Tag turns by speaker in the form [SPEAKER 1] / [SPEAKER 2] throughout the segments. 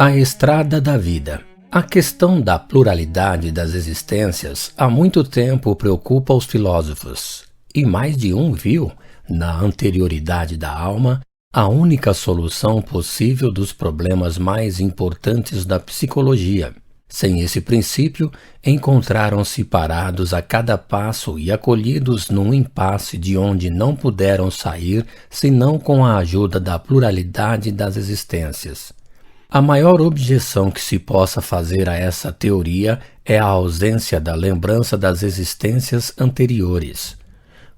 [SPEAKER 1] A estrada da vida. A questão da pluralidade das existências há muito tempo preocupa os filósofos, e mais de um viu, na anterioridade da alma, a única solução possível dos problemas mais importantes da psicologia. Sem esse princípio, encontraram-se parados a cada passo e acolhidos num impasse de onde não puderam sair senão com a ajuda da pluralidade das existências. A maior objeção que se possa fazer a essa teoria é a ausência da lembrança das existências anteriores.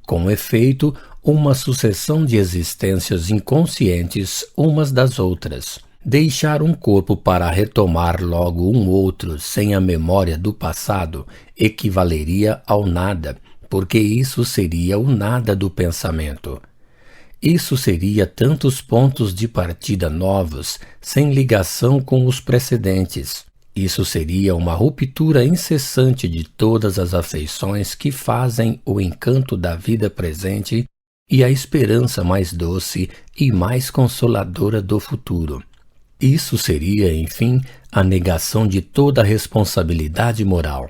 [SPEAKER 1] Com efeito, uma sucessão de existências inconscientes umas das outras. Deixar um corpo para retomar logo um outro sem a memória do passado equivaleria ao nada, porque isso seria o nada do pensamento. Isso seria tantos pontos de partida novos, sem ligação com os precedentes. Isso seria uma ruptura incessante de todas as afeições que fazem o encanto da vida presente e a esperança mais doce e mais consoladora do futuro. Isso seria, enfim, a negação de toda a responsabilidade moral.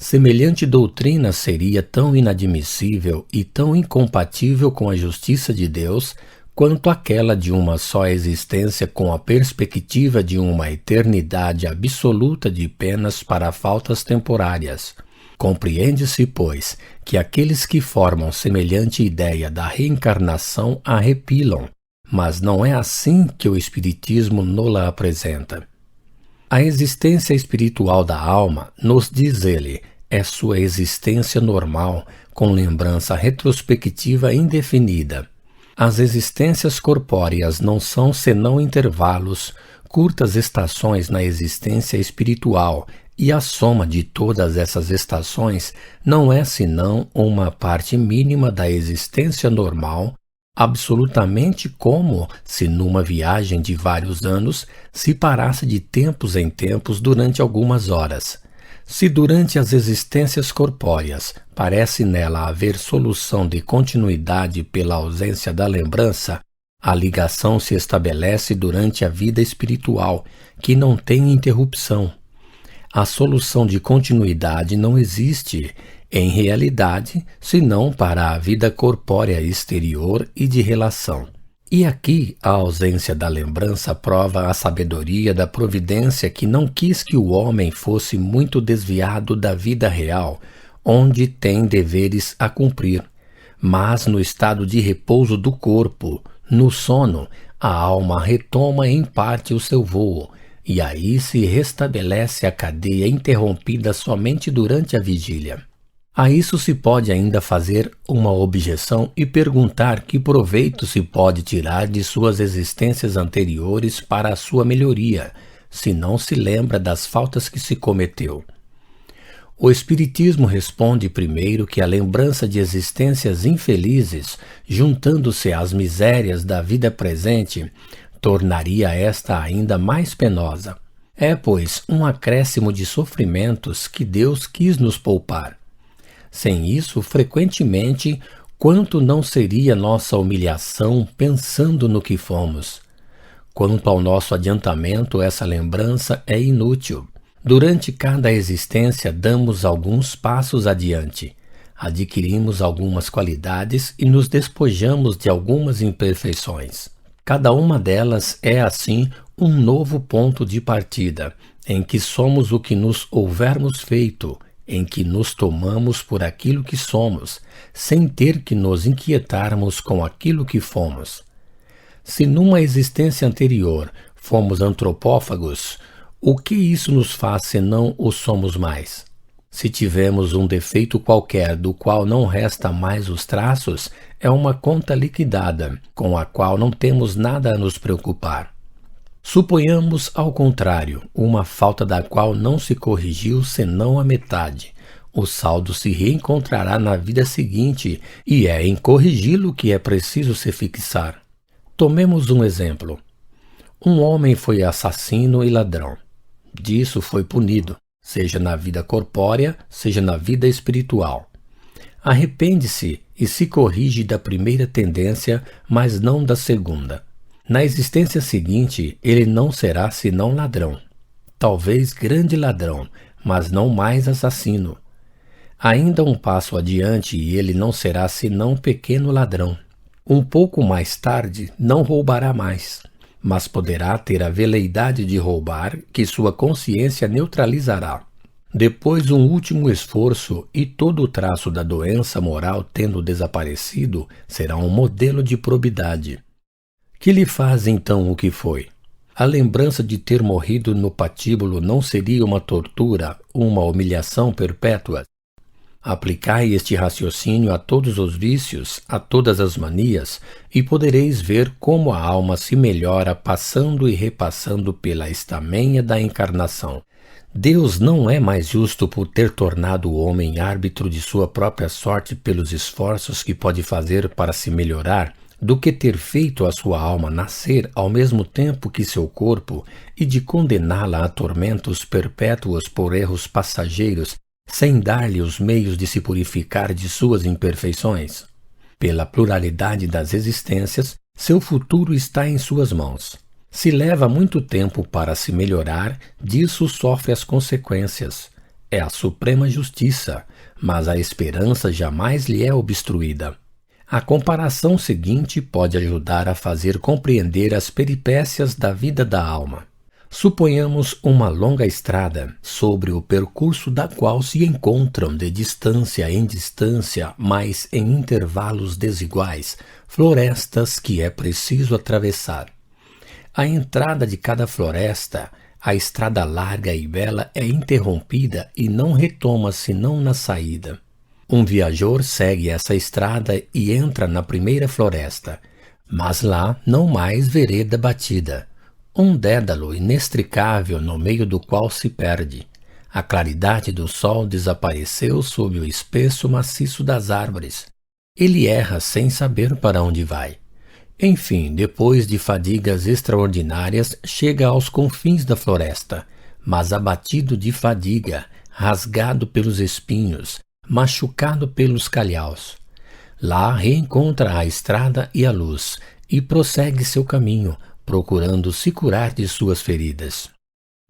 [SPEAKER 1] Semelhante doutrina seria tão inadmissível e tão incompatível com a justiça de Deus quanto aquela de uma só existência com a perspectiva de uma eternidade absoluta de penas para faltas temporárias. Compreende-se, pois, que aqueles que formam semelhante ideia da reencarnação a repilam, mas não é assim que o Espiritismo nos-la apresenta. A existência espiritual da alma, nos diz ele, é sua existência normal, com lembrança retrospectiva indefinida. As existências corpóreas não são senão intervalos, curtas estações na existência espiritual, e a soma de todas essas estações não é senão uma parte mínima da existência normal, absolutamente como se numa viagem de vários anos se parasse de tempos em tempos durante algumas horas. Se durante as existências corpóreas parece nela haver solução de continuidade pela ausência da lembrança, a ligação se estabelece durante a vida espiritual, que não tem interrupção. A solução de continuidade não existe, em realidade, senão para a vida corpórea exterior e de relação. E aqui a ausência da lembrança prova a sabedoria da providência que não quis que o homem fosse muito desviado da vida real, onde tem deveres a cumprir. Mas no estado de repouso do corpo, no sono, a alma retoma em parte o seu voo, e aí se restabelece a cadeia interrompida somente durante a vigília. A isso se pode ainda fazer uma objeção e perguntar que proveito se pode tirar de suas existências anteriores para a sua melhoria, se não se lembra das faltas que se cometeu. O Espiritismo responde primeiro que a lembrança de existências infelizes, juntando-se às misérias da vida presente, tornaria esta ainda mais penosa. É, pois, um acréscimo de sofrimentos que Deus quis nos poupar. Sem isso, frequentemente, quanto não seria nossa humilhação pensando no que fomos? Quanto ao nosso adiantamento, essa lembrança é inútil. Durante cada existência, damos alguns passos adiante, adquirimos algumas qualidades e nos despojamos de algumas imperfeições. Cada uma delas é, assim, um novo ponto de partida, em que somos o que nos houvermos feito, em que nos tomamos por aquilo que somos, sem ter que nos inquietarmos com aquilo que fomos. Se numa existência anterior fomos antropófagos, o que isso nos faz senão o somos mais? Se tivemos um defeito qualquer do qual não resta mais os traços, é uma conta liquidada, com a qual não temos nada a nos preocupar. Suponhamos, ao contrário, uma falta da qual não se corrigiu senão a metade. O saldo se reencontrará na vida seguinte e é em corrigi-lo que é preciso se fixar. Tomemos um exemplo. Um homem foi assassino e ladrão. Disso foi punido, seja na vida corpórea, seja na vida espiritual. Arrepende-se e se corrige da primeira tendência, mas não da segunda. Na existência seguinte, ele não será senão ladrão. Talvez grande ladrão, mas não mais assassino. Ainda um passo adiante e ele não será senão pequeno ladrão. Um pouco mais tarde, não roubará mais, mas poderá ter a veleidade de roubar que sua consciência neutralizará. Depois um último esforço e todo o traço da doença moral tendo desaparecido, será um modelo de probidade. Que lhe faz então o que foi? A lembrança de ter morrido no patíbulo não seria uma tortura, uma humilhação perpétua? Aplicai este raciocínio a todos os vícios, a todas as manias, e podereis ver como a alma se melhora passando e repassando pela estamenha da encarnação. Deus não é mais justo por ter tornado o homem árbitro de sua própria sorte pelos esforços que pode fazer para se melhorar, do que ter feito a sua alma nascer ao mesmo tempo que seu corpo e de condená-la a tormentos perpétuos por erros passageiros, sem dar-lhe os meios de se purificar de suas imperfeições? Pela pluralidade das existências, seu futuro está em suas mãos. Se leva muito tempo para se melhorar, disso sofre as consequências. É a suprema justiça, mas a esperança jamais lhe é obstruída. A comparação seguinte pode ajudar a fazer compreender as peripécias da vida da alma. Suponhamos uma longa estrada, sobre o percurso da qual se encontram de distância em distância, mas em intervalos desiguais, florestas que é preciso atravessar. À entrada de cada floresta, a estrada larga e bela é interrompida e não retoma senão na saída. Um viajor segue essa estrada e entra na primeira floresta, mas lá não mais vereda batida. Um dédalo inextricável no meio do qual se perde. A claridade do sol desapareceu sob o espesso maciço das árvores. Ele erra sem saber para onde vai. Enfim, depois de fadigas extraordinárias, chega aos confins da floresta, mas abatido de fadiga, rasgado pelos espinhos, machucado pelos calhaus. Lá reencontra a estrada e a luz, e prossegue seu caminho, procurando se curar de suas feridas.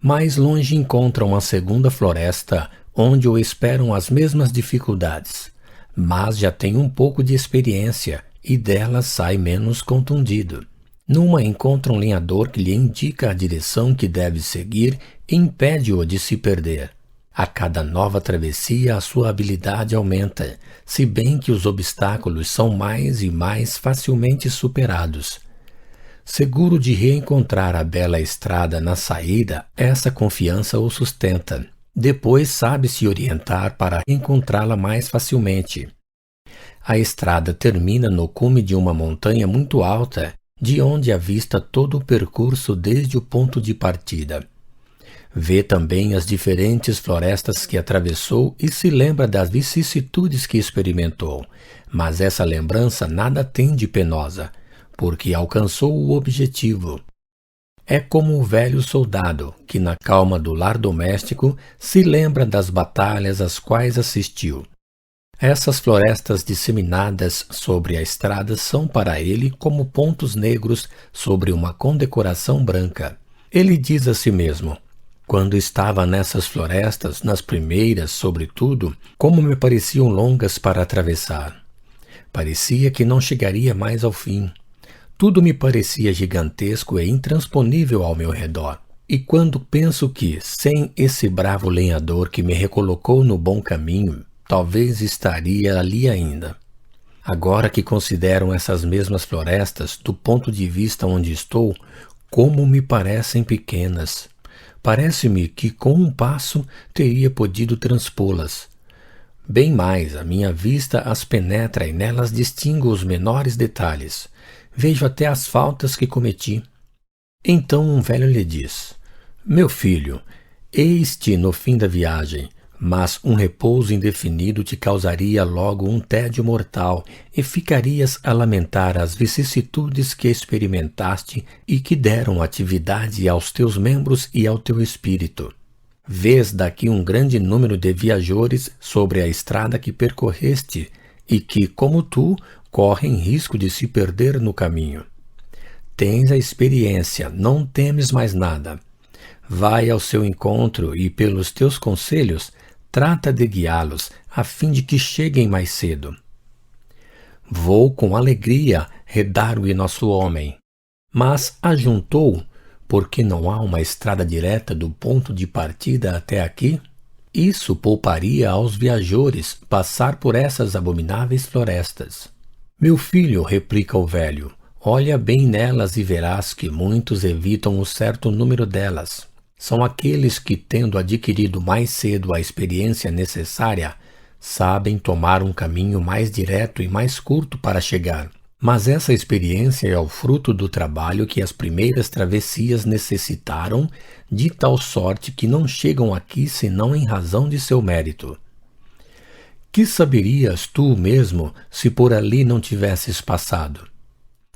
[SPEAKER 1] Mais longe encontra uma segunda floresta, onde o esperam as mesmas dificuldades, mas já tem um pouco de experiência, e dela sai menos contundido. Numa encontra um lenhador que lhe indica a direção que deve seguir e impede-o de se perder. A cada nova travessia a sua habilidade aumenta, se bem que os obstáculos são mais e mais facilmente superados. Seguro de reencontrar a bela estrada na saída, essa confiança o sustenta. Depois sabe se orientar para encontrá-la mais facilmente. A estrada termina no cume de uma montanha muito alta, de onde avista todo o percurso desde o ponto de partida. Vê também as diferentes florestas que atravessou e se lembra das vicissitudes que experimentou, mas essa lembrança nada tem de penosa, porque alcançou o objetivo. É como o velho soldado, que na calma do lar doméstico se lembra das batalhas às quais assistiu. Essas florestas disseminadas sobre a estrada são para ele como pontos negros sobre uma condecoração branca. Ele diz a si mesmo: quando estava nessas florestas, nas primeiras, sobretudo, como me pareciam longas para atravessar. Parecia que não chegaria mais ao fim. Tudo me parecia gigantesco e intransponível ao meu redor. E quando penso que, sem esse bravo lenhador que me recolocou no bom caminho, talvez estaria ali ainda. Agora que consideram essas mesmas florestas, do ponto de vista onde estou, como me parecem pequenas. Parece-me que com um passo teria podido transpô-las. Bem mais, a minha vista as penetra e nelas distingo os menores detalhes. Vejo até as faltas que cometi. Então um velho lhe diz: meu filho, eis-te no fim da viagem, mas um repouso indefinido te causaria logo um tédio mortal e ficarias a lamentar as vicissitudes que experimentaste e que deram atividade aos teus membros e ao teu espírito. Vês daqui um grande número de viajores sobre a estrada que percorreste e que, como tu, correm risco de se perder no caminho. Tens a experiência, não temes mais nada. Vai ao seu encontro e, pelos teus conselhos, trata de guiá-los, a fim de que cheguem mais cedo. Vou com alegria redar o nosso homem. Mas ajuntou, porque não há uma estrada direta do ponto de partida até aqui? Isso pouparia aos viajores passar por essas abomináveis florestas. Meu filho, replica o velho, olha bem nelas e verás que muitos evitam um certo número delas. São aqueles que, tendo adquirido mais cedo a experiência necessária, sabem tomar um caminho mais direto e mais curto para chegar. Mas essa experiência é o fruto do trabalho que as primeiras travessias necessitaram, de tal sorte que não chegam aqui senão em razão de seu mérito. Que saberias tu mesmo se por ali não tivesses passado?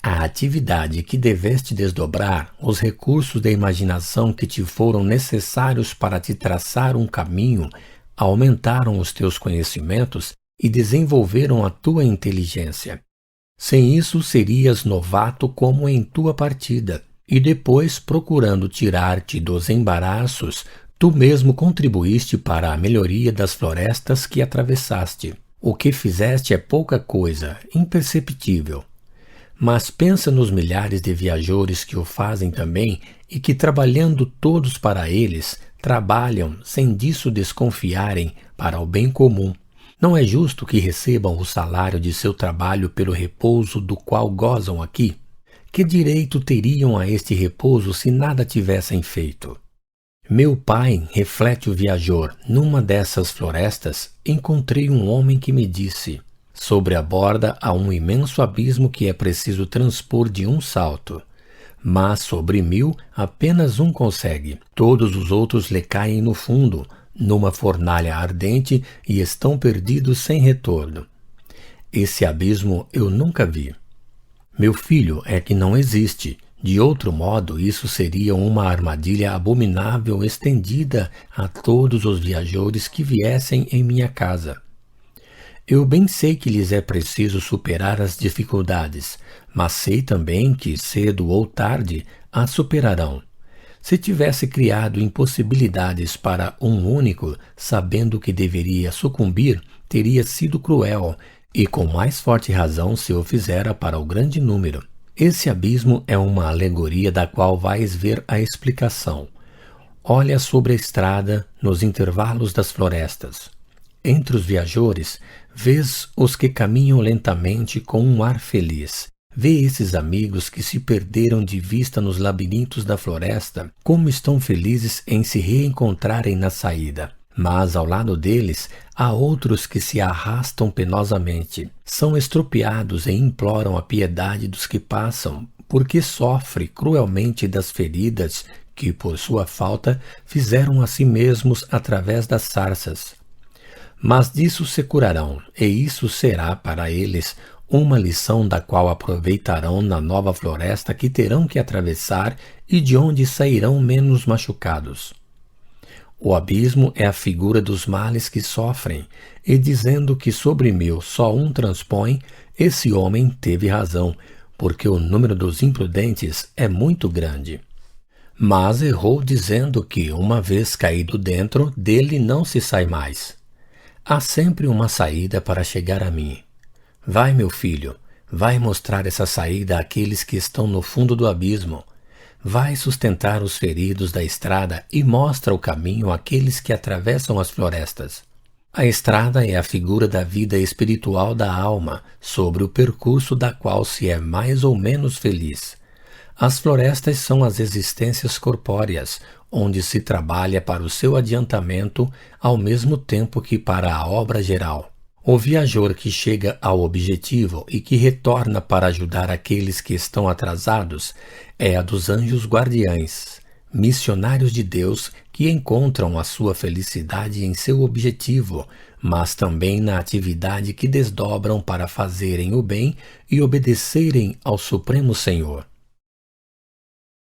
[SPEAKER 1] A atividade que deveste desdobrar, os recursos da imaginação que te foram necessários para te traçar um caminho, aumentaram os teus conhecimentos e desenvolveram a tua inteligência. Sem isso serias novato como em tua partida, e depois, procurando tirar-te dos embaraços, tu mesmo contribuíste para a melhoria das florestas que atravessaste. O que fizeste é pouca coisa, imperceptível. Mas pensa nos milhares de viajores que o fazem também e que, trabalhando todos para eles, trabalham, sem disso desconfiarem, para o bem comum. Não é justo que recebam o salário de seu trabalho pelo repouso do qual gozam aqui? Que direito teriam a este repouso se nada tivessem feito? Meu pai, reflete o viajor, numa dessas florestas, encontrei um homem que me disse: sobre a borda há um imenso abismo que é preciso transpor de um salto. Mas sobre 1000 apenas um consegue. Todos os outros lhe caem no fundo, numa fornalha ardente, e estão perdidos sem retorno. Esse abismo eu nunca vi. Meu filho, é que não existe. De outro modo, isso seria uma armadilha abominável estendida a todos os viajores que viessem em minha casa. Eu bem sei que lhes é preciso superar as dificuldades, mas sei também que, cedo ou tarde, as superarão. Se tivesse criado impossibilidades para um único, sabendo que deveria sucumbir, teria sido cruel, e com mais forte razão se o fizera para o grande número. Esse abismo é uma alegoria da qual vais ver a explicação. Olha sobre a estrada, nos intervalos das florestas. Entre os viajores, vês os que caminham lentamente com um ar feliz. Vê esses amigos que se perderam de vista nos labirintos da floresta, como estão felizes em se reencontrarem na saída. Mas ao lado deles há outros que se arrastam penosamente. São estropiados e imploram a piedade dos que passam, porque sofrem cruelmente das feridas que, por sua falta, fizeram a si mesmos através das sarças. Mas disso se curarão, e isso será para eles uma lição da qual aproveitarão na nova floresta que terão que atravessar e de onde sairão menos machucados. O abismo é a figura dos males que sofrem, e dizendo que sobre 1000 só um transpõe, esse homem teve razão, porque o número dos imprudentes é muito grande. Mas errou dizendo que, uma vez caído dentro, dele não se sai mais. Há sempre uma saída para chegar a mim. Vai, meu filho, vai mostrar essa saída àqueles que estão no fundo do abismo. Vai sustentar os feridos da estrada e mostra o caminho àqueles que atravessam as florestas. A estrada é a figura da vida espiritual da alma, sobre o percurso da qual se é mais ou menos feliz. As florestas são as existências corpóreas, onde se trabalha para o seu adiantamento ao mesmo tempo que para a obra geral. O viajor que chega ao objetivo e que retorna para ajudar aqueles que estão atrasados é a dos anjos guardiães, missionários de Deus que encontram a sua felicidade em seu objetivo, mas também na atividade que desdobram para fazerem o bem e obedecerem ao Supremo Senhor.